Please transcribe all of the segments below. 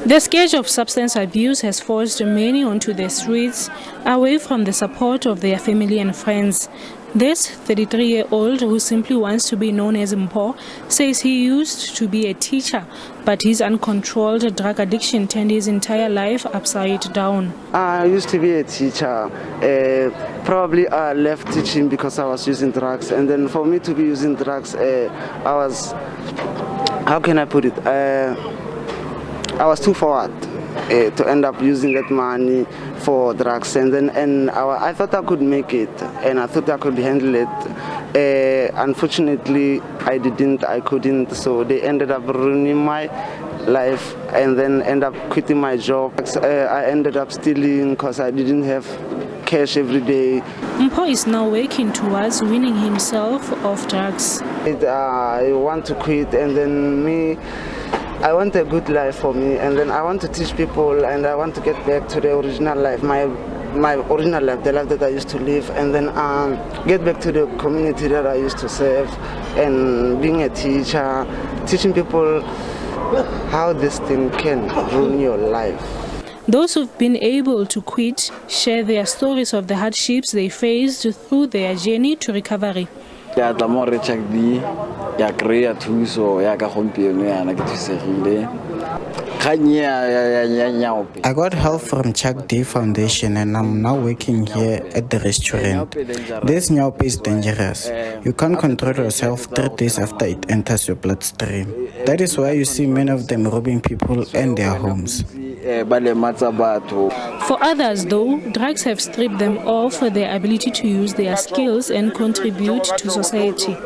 The scourge of substance abuse has forced many onto the streets, away from the support of their family and friends. This 33-year-old, who simply wants to be known as Mpo, says he used to be a teacher, but his uncontrolled drug addiction turned his entire life upside down. I used to be a teacher. Probably I left teaching because I was using drugs, and then for me to be using drugs, I was, how can I put it? I was too forward to end up using that money for drugs, and I thought I could make it, and I thought I could handle it. Unfortunately, I couldn't, so they ended up ruining my life and then end up quitting my job. I ended up stealing because I didn't have cash every day. Mpo is now working towards weaning himself off drugs. I want to quit, and then I want a good life for me, and then I want to teach people, and I want to get back to the original life, my original life, the life that I used to live, and then get back to the community that I used to serve, and being a teacher, teaching people how this thing can ruin your life. Those who've been able to quit share their stories of the hardships they faced through their journey to recovery. I got help from Chuck D Foundation, and I'm now working here at the restaurant. This nyaupe is dangerous. You can't control yourself 3 days after it enters your bloodstream. That is why you see many of them robbing people and their homes. For others, though, drugs have stripped them of their ability to use their skills and contribute to society.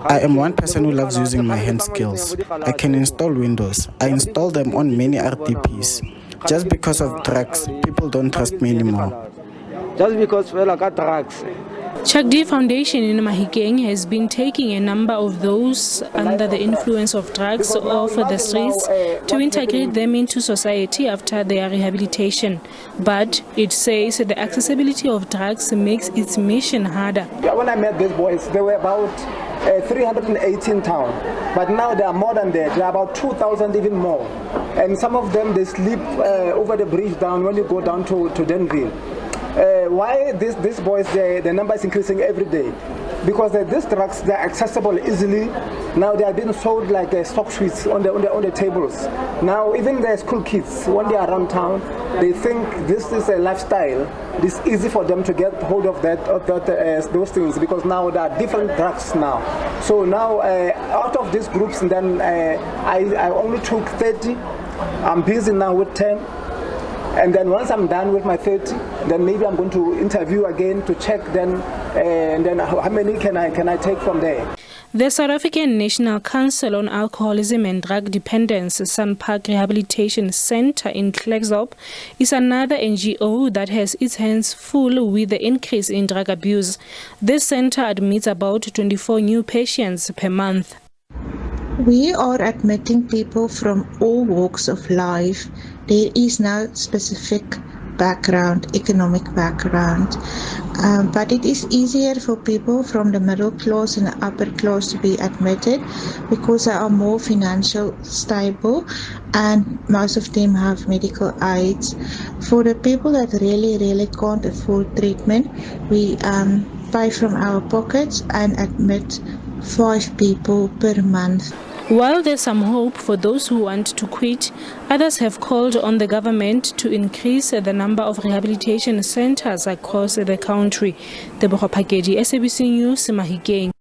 I am one person who loves using my hand skills. I can install windows. I install them on many RDPs. Just because of drugs, people don't trust me anymore. Just because I got drugs. Chuck D Foundation in Mahikeng has been taking a number of those under the influence of drugs off the streets to integrate them into society after their rehabilitation. But it says the accessibility of drugs makes its mission harder. When I met these boys, they were about 318 town, but now they are more than that. They are about 2,000 even more. And some of them, they sleep over the bridge down when you go down to Denville. Why these boys, the number is increasing every day? Because these drugs, they're accessible easily. Now they are being sold like stock sweets on the tables. Now even the school kids, when they are around town, they think this is a lifestyle. It's easy for them to get hold of those things, because now there are different drugs now. So now out of these groups, then I only took 30. I'm busy now with 10. And then once I'm done with my 30, then maybe I'm going to interview again to check and then how many can I take from there. The South African National Council on Alcoholism and Drug Dependence Sunpark Rehabilitation Center in Klerksdorp is another NGO that has its hands full with the increase in drug abuse. This center admits about 24 new patients per month. We are admitting people from all walks of life. There is no specific background, economic background, but it is easier for people from the middle class and the upper class to be admitted because they are more financially stable and most of them have medical aids. For the people that really can't afford treatment, we pay from our pockets and admit 5 people per month. While there's some hope for those who want to quit, others have called on the government to increase the number of rehabilitation centers across the country. Tebogo Phakedi, SABC News, Mahikeng.